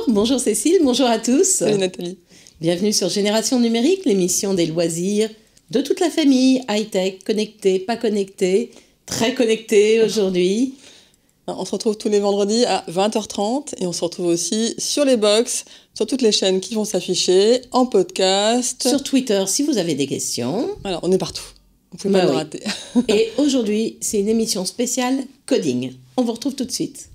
Bonjour Cécile, bonjour à tous. Salut Nathalie. Bienvenue sur Génération Numérique, l'émission des loisirs de toute la famille, high-tech, connecté, pas connecté, très connecté aujourd'hui. On se retrouve tous les vendredis à 20h30 et on se retrouve aussi sur les box, sur toutes les chaînes qui vont s'afficher, en podcast. Sur Twitter si vous avez des questions. Alors, on est partout, on ne peut pas nous rater. Et aujourd'hui, c'est une émission spéciale coding. On vous retrouve tout de suite.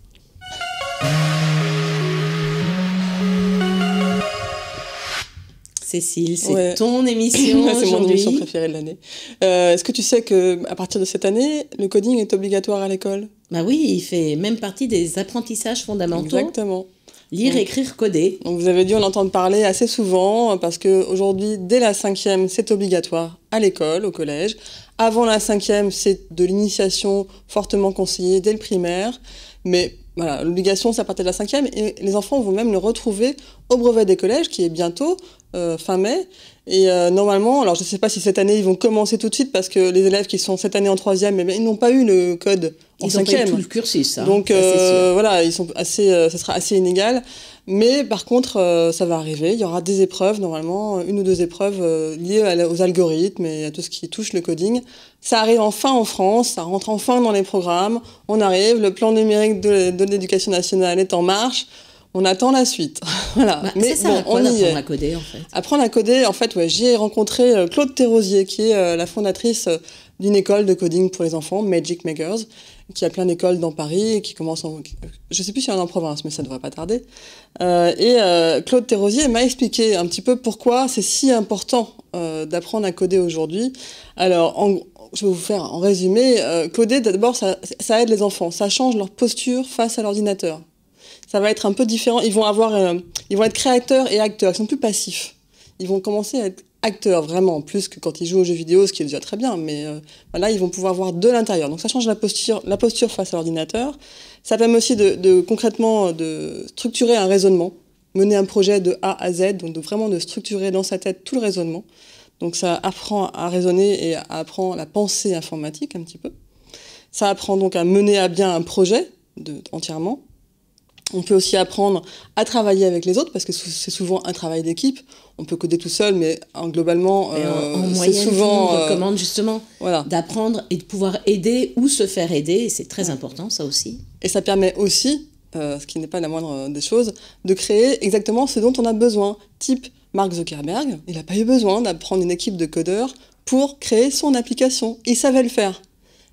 Cécile, c'est ton émission aujourd'hui. C'est mon émission préférée de l'année. Est-ce que tu sais qu'à partir de cette année, le coding est obligatoire à l'école ? Bah oui, il fait même partie des apprentissages fondamentaux. Exactement. Lire, écrire, coder. Donc vous avez dû en entendre parler assez souvent parce qu'aujourd'hui, dès la 5e, c'est obligatoire à l'école, au collège. Avant la 5e, c'est de l'initiation fortement conseillée dès le primaire. Mais voilà, l'obligation, c'est à partir de la 5e. Et les enfants vont même le retrouver au brevet des collèges, qui est bientôt, fin mai. Et normalement, alors je ne sais pas si cette année, ils vont commencer tout de suite parce que les élèves qui sont cette année en 3e, ils n'ont pas eu le code en 5e. Ils n'ont pas eu tout le cursus. Hein. Donc voilà, ils sont ça sera assez inégal. Mais par contre, ça va arriver. Il y aura des épreuves, normalement, 1 ou 2 épreuves liées aux algorithmes et à tout ce qui touche le coding. Ça arrive enfin en France, ça rentre enfin dans les programmes. On arrive, le plan numérique de l'éducation nationale est en marche. On attend la suite. Voilà. Bah, mais c'est ça, on y est. Apprendre à coder, en fait. Apprendre à coder, en fait, ouais, j'ai rencontré Claude Thérosier, qui est la fondatrice d'une école de coding pour les enfants, Magic Makers, qui a plein d'écoles dans Paris, et qui commence je sais plus si il y en a en province, mais ça devrait pas tarder. Claude Thérosier m'a expliqué un petit peu pourquoi c'est si important d'apprendre à coder aujourd'hui. Alors, je vais vous faire en résumé. Coder, d'abord, ça aide les enfants. Ça change leur posture face à l'ordinateur. Ça va être un peu différent. Ils vont être créateurs et acteurs. Ils sont plus passifs. Ils vont commencer à être acteurs, vraiment, plus que quand ils jouent aux jeux vidéo, ce qui est déjà très bien. Mais voilà, ils vont pouvoir voir de l'intérieur. Donc ça change la posture face à l'ordinateur. Ça permet aussi concrètement de structurer un raisonnement, mener un projet de A à Z, donc vraiment de structurer dans sa tête tout le raisonnement. Donc ça apprend à raisonner et apprend la pensée informatique un petit peu. Ça apprend donc à mener à bien un projet entièrement. On peut aussi apprendre à travailler avec les autres parce que c'est souvent un travail d'équipe. On peut coder tout seul, mais globalement, en moyenne, c'est souvent... on recommande justement d'apprendre et de pouvoir aider ou se faire aider. Et c'est très important, ça aussi. Et ça permet aussi, ce qui n'est pas la moindre des choses, de créer exactement ce dont on a besoin. Type Mark Zuckerberg, il n'a pas eu besoin d'apprendre une équipe de codeurs pour créer son application. Il savait le faire.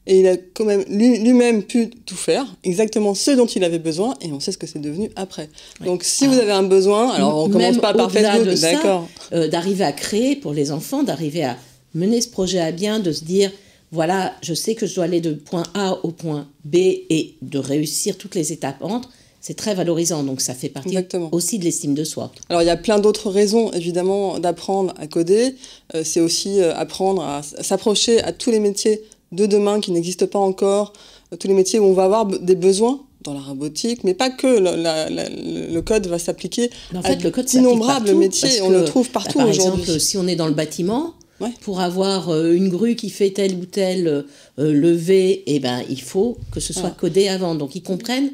Et il a quand même lui-même pu tout faire, exactement ce dont il avait besoin, et on sait ce que c'est devenu après. Oui. Donc si vous avez un besoin, alors on commence pas par Facebook, d'accord. D'arriver à créer pour les enfants, d'arriver à mener ce projet à bien, de se dire, voilà, je sais que je dois aller de point A au point B et de réussir toutes les étapes entre, c'est très valorisant, donc ça fait partie aussi de l'estime de soi. Alors il y a plein d'autres raisons, évidemment, d'apprendre à coder. C'est aussi apprendre à s'approcher à tous les métiers de demain qui n'existent pas encore, tous les métiers où on va avoir des besoins dans la robotique, mais pas que. Le code va s'appliquer à d'innombrables métiers, on le trouve partout aujourd'hui. Par exemple, si on est dans le bâtiment, pour avoir une grue qui fait tel ou tel levé, il faut que ce soit codé avant. Donc ils comprennent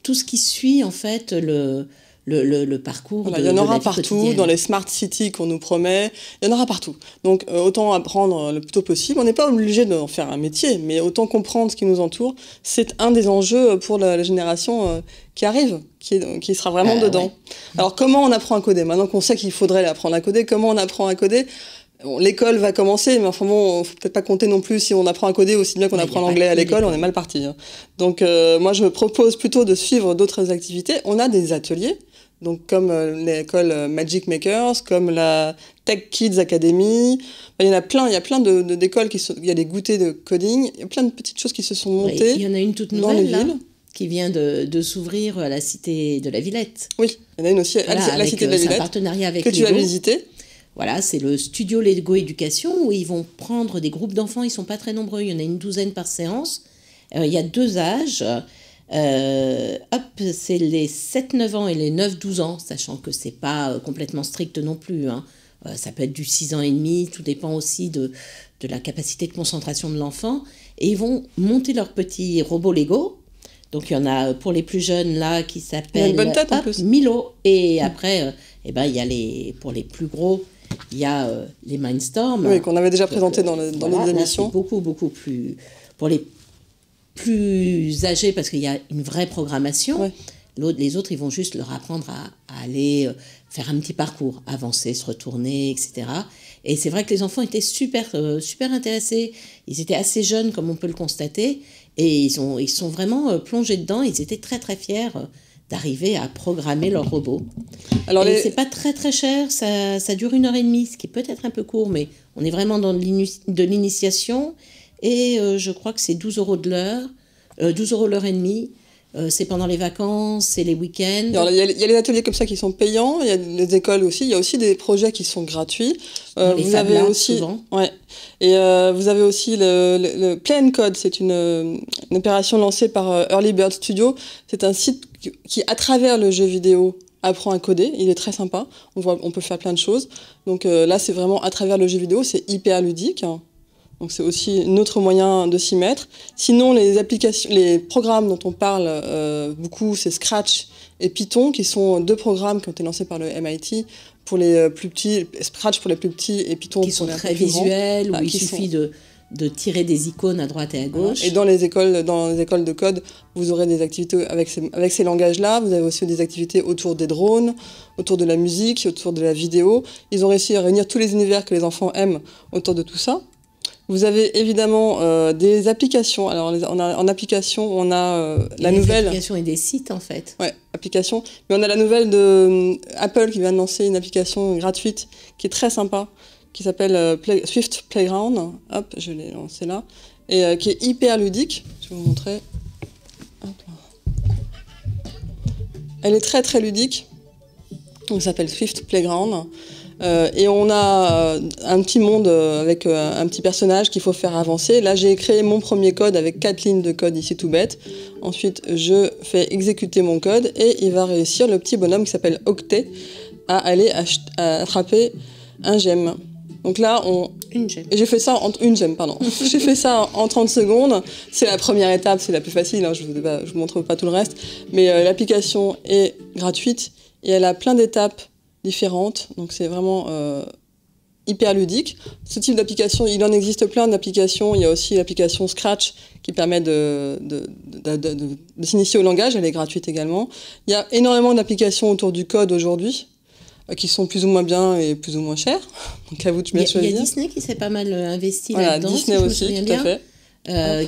tout ce qui suit en fait le parcours de la vie quotidienne. Il y en aura partout, dans les smart cities qu'on nous promet, il y en aura partout. Donc autant apprendre le plus tôt possible. On n'est pas obligé d'en faire un métier, mais autant comprendre ce qui nous entoure. C'est un des enjeux pour la génération qui arrive, qui sera vraiment dedans. Ouais. Alors comment on apprend à coder ? Maintenant qu'on sait qu'il faudrait apprendre à coder, comment on apprend à coder ? Bon, l'école va commencer, mais enfin bon, faut peut-être pas compter non plus si on apprend à coder aussi bien qu'on apprend l'anglais à l'école, on est mal parti. Hein. Donc moi je propose plutôt de suivre d'autres activités. On a des ateliers, donc comme l'école Magic Makers, comme la Tech Kids Academy. Il y en a plein, il y a plein d'écoles il y a des goûters de coding, il y a plein de petites choses qui se sont montées. Il y en a une toute nouvelle là, qui vient de s'ouvrir à la Cité de la Villette. Oui, il y en a une aussi à la Cité de la Villette. C'est un partenariat avec que tu as visité. Voilà, c'est le studio Lego Éducation où ils vont prendre des groupes d'enfants, ils ne sont pas très nombreux, il y en a une douzaine par séance, Il y a 2 âges. C'est les 7-9 ans et les 9-12 ans, sachant que c'est pas complètement strict non plus, hein. Ça peut être du 6 ans et demi, tout dépend aussi de la capacité de concentration de l'enfant. Et ils vont monter leur petit robot Lego. Donc il y en a pour les plus jeunes là qui s'appelle Milo. Et après, il y a pour les plus gros, il y a les Mindstorm. Oui, qu'on avait déjà présenté dans les émissions. C'est beaucoup plus... Pour les plus âgés, parce qu'il y a une vraie programmation. Ouais. Les autres, ils vont juste leur apprendre à aller faire un petit parcours, avancer, se retourner, etc. Et c'est vrai que les enfants étaient super intéressés. Ils étaient assez jeunes, comme on peut le constater. Et ils sont vraiment plongés dedans. Ils étaient très, très fiers d'arriver à programmer leur robot. Alors c'est pas très, très cher. Ça dure 1h30, ce qui est peut-être un peu court, mais on est vraiment dans de l'initiation. Et je crois que c'est 12 € de l'heure, 12 € l'heure et demie. C'est pendant les vacances, c'est les week-ends. Il y a les ateliers comme ça qui sont payants, il y a les écoles aussi, il y a aussi des projets qui sont gratuits. Les Fab Labs, souvent. Ouais. Et vous avez aussi le Play and Code, c'est une opération lancée par Early Bird Studio. C'est un site qui, à travers le jeu vidéo, apprend à coder. Il est très sympa, on peut faire plein de choses. Donc là, c'est vraiment à travers le jeu vidéo, c'est hyper ludique. Donc c'est aussi un autre moyen de s'y mettre. Sinon, les programmes dont on parle beaucoup, c'est Scratch et Python, qui sont 2 programmes qui ont été lancés par le MIT pour les plus petits. Scratch pour les plus petits et Python qui sont très visuels, où il suffit de tirer des icônes à droite et à gauche. Et dans les écoles de code, vous aurez des activités avec ces langages-là. Vous avez aussi des activités autour des drones, autour de la musique, autour de la vidéo. Ils ont réussi à réunir tous les univers que les enfants aiment autour de tout ça. Vous avez évidemment des applications. Alors, en application, on a la nouvelle... Des applications et des sites, en fait. Ouais, applications. Mais on a la nouvelle de Apple qui vient de lancer une application gratuite qui est très sympa, qui s'appelle Swift Playground. Hop, je l'ai lancée là. Et qui est hyper ludique. Je vais vous montrer. Hop là. Elle est très, très ludique. Donc, ça s'appelle Swift Playground. Et on a un petit monde avec un petit personnage qu'il faut faire avancer. Là, j'ai créé mon premier code avec 4 lignes de code ici tout bête. Ensuite, je fais exécuter mon code et il va réussir, le petit bonhomme qui s'appelle Octet, à aller attraper un gemme. Donc là, Une gemme. J'ai fait ça une gemme, pardon. J'ai fait ça en 30 secondes. C'est la première étape, c'est la plus facile. Hein, je vous montre pas tout le reste. Mais l'application est gratuite et elle a plein d'étapes différentes, donc c'est vraiment hyper ludique. Ce type d'application, il en existe plein d'applications. Il y a aussi l'application Scratch qui permet de s'initier au langage, elle est gratuite également. Il y a énormément d'applications autour du code aujourd'hui qui sont plus ou moins bien et plus ou moins chères, donc à vous de bien choisir. Il y a Disney qui s'est pas mal investi voilà, là-dedans. Disney si aussi, tout à fait.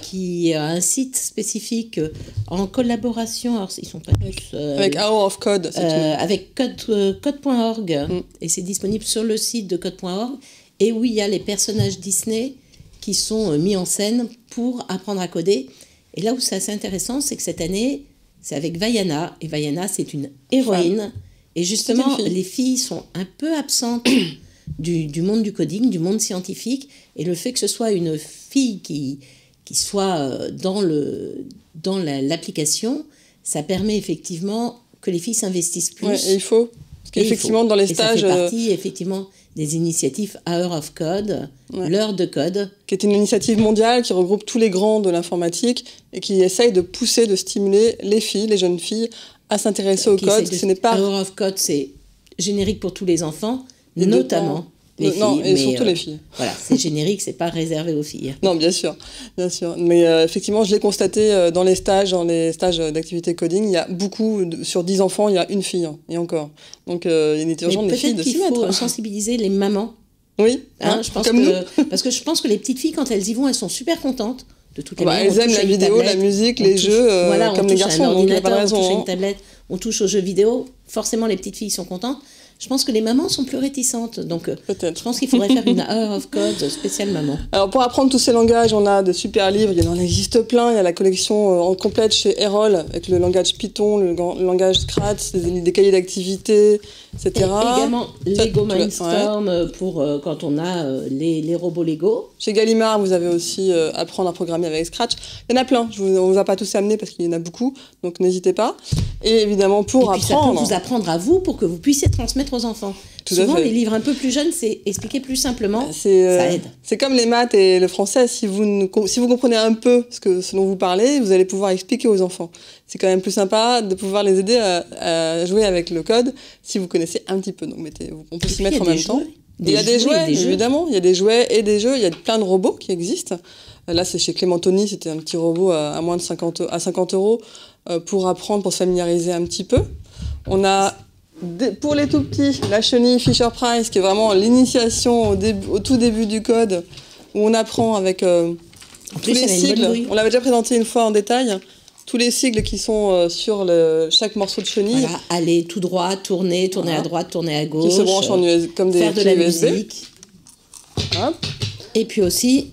Qui a un site spécifique en collaboration, alors ils sont pas tous avec Hour of Code, avec code.org et c'est disponible sur le site de code.org et où il y a les personnages Disney qui sont mis en scène pour apprendre à coder. Et là où c'est assez intéressant, c'est que cette année c'est avec Vaiana, et Vaiana c'est une héroïne et justement les filles sont un peu absentes du monde du coding, du monde scientifique, et le fait que ce soit une fille qui soit dans l'application, ça permet effectivement que les filles s'investissent plus. Ouais, et il faut. Parce qu'effectivement, dans les stages... ça fait partie, effectivement, des initiatives Hour of Code, l'heure de code. Qui est une initiative mondiale qui regroupe tous les grands de l'informatique et qui essaye de pousser, de stimuler les filles, les jeunes filles, à s'intéresser au code. Ce n'est pas... Hour of Code, c'est générique pour tous les enfants, notamment... les filles, non, et surtout les filles. Voilà, c'est générique, c'est pas réservé aux filles. Non, bien sûr. Mais effectivement, je l'ai constaté dans les stages d'activité coding, il y a beaucoup, sur 10 enfants, il y a une fille, et encore. Donc, il est urgent des filles de s'y mettre. Peut-être qu'il faut sensibiliser les mamans. Oui, je pense comme nous. Parce que je pense que les petites filles, quand elles y vont, elles sont super contentes de toutes les manières. Elles aiment la vidéo, la musique, les jeux, comme les garçons, donc il n'y a pas de raison. On touche à une tablette, on touche aux jeux vidéo, forcément les petites filles sont contentes. Je pense que les mamans sont plus réticentes. Donc, Peut-être. je pense qu'il faudrait faire une Hour of Code spéciale maman. Alors pour apprendre tous ces langages, on a de super livres, il y en existe plein. Il y a la collection en complète chez Errol avec le langage Python, le langage Scratch, des cahiers d'activités, etc. Et également Lego Ouais. Mindstorm pour quand on a les robots Lego. Chez Gallimard, vous avez aussi apprendre à programmer avec Scratch. Il y en a plein, on ne vous a pas tous amenés parce qu'il y en a beaucoup, donc n'hésitez pas. Et évidemment, pour Et puis apprendre... ça peut vous apprendre à vous pour que vous puissiez transmettre aux enfants. Tout à Souvent, fait. les livres un peu plus jeunes, c'est expliquer plus simplement. Ça aide. C'est comme les maths et le français. Si vous comprenez un peu ce dont vous parlez, vous allez pouvoir expliquer aux enfants. C'est quand même plus sympa de pouvoir les aider à jouer avec le code si vous connaissez un petit peu. Donc on peut s'y mettre en même temps. Il y a des jouets, évidemment. Il y a des jouets et des jeux. Il y a plein de robots qui existent. Là, c'est chez Clémentoni. C'était un petit robot à moins de 50 € pour apprendre, pour se familiariser un petit peu. On a... Pour les tout petits, la chenille Fisher-Price, qui est vraiment l'initiation au tout début du code, où on apprend avec tous les sigles. On l'avait déjà présenté une fois en détail. Tous les sigles qui sont sur chaque morceau de chenille. Voilà, aller tout droit, tourner à droite, tourner à gauche. Qui se branchent en USB, comme des faire de la USB. musique. Hop. Et puis aussi,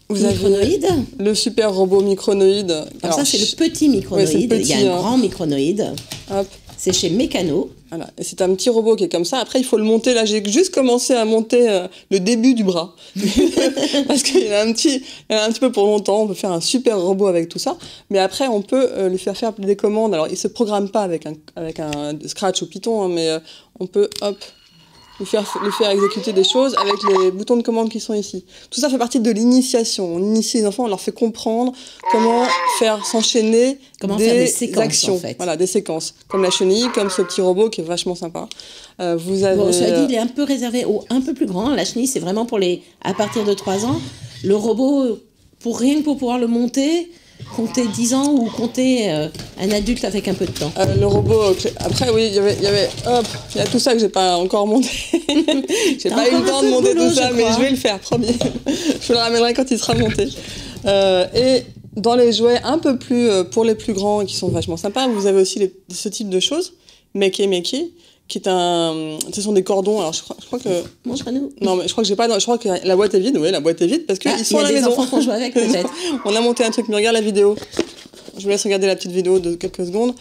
vous avez le super robot Micronoïd. Alors ça, c'est le petit Micronoïd. Ouais, il y a un grand Micronoïd. Hop. C'est chez Mécano. Voilà. Et c'est un petit robot qui est comme ça. Après, il faut le monter. Là, j'ai juste commencé à monter le début du bras. Parce qu'il y en a un petit peu pour longtemps. On peut faire un super robot avec tout ça. Mais après, on peut lui faire des commandes. Alors, il ne se programme pas avec un Scratch ou Python, hein, mais on peut, lui faire exécuter des choses avec les boutons de commande qui sont ici. Tout ça fait partie de l'initiation. On initie les enfants, on leur fait comprendre comment faire s'enchaîner des séquences, actions. En fait. Voilà, des séquences. Comme la chenille, comme ce petit robot qui est vachement sympa. Vous avez... Bon, cela dit, il est un peu réservé aux un peu plus grands. La chenille, c'est vraiment pour à partir de 3 ans. Le robot, rien que pour pouvoir le monter, compter 10 ans ou compter un adulte avec un peu de temps. Le robot, après oui, il y a tout ça que j'ai pas encore monté. J'ai pas eu le temps de monter tout ça, mais je vais le faire, promis. Je vous le ramènerai quand il sera monté. Et dans les jouets un peu plus pour les plus grands qui sont vachement sympas, vous avez aussi ce type de choses, Makey, qui est ce sont des cordons. Alors je crois que montre-nous. Non, mais je crois que la boîte est vide. Oui, la boîte est vide parce qu'ils sont à la maison. Il y a des enfants qu'on joue avec peut-être. On a monté un truc, mais regarde la vidéo. Je vous laisse regarder la petite vidéo de quelques secondes.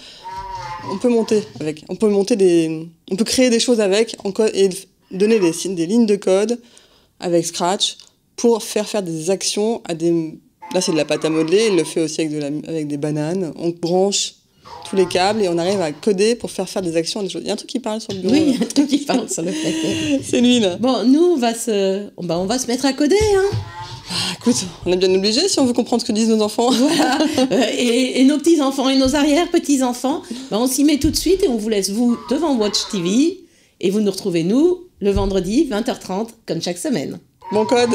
On peut monter avec. On peut créer des choses avec et donner des lignes de code avec Scratch pour faire des actions à des. Là, c'est de la pâte à modeler. Il le fait aussi avec des bananes. On branche tous les câbles et on arrive à coder pour faire des actions. Il y a un truc qui parle sur le bureau. Oui, il y a un truc qui parle sur le plateau. C'est lui, là. Bon, nous, on va se mettre à coder, hein. Écoute, on est bien obligé si on veut comprendre ce que disent nos enfants. Voilà. Et nos petits-enfants et nos arrière-petits-enfants, on s'y met tout de suite et on vous laisse, vous, devant Watch TV. Et vous nous retrouvez, nous, le vendredi, 20h30, comme chaque semaine. Bon code.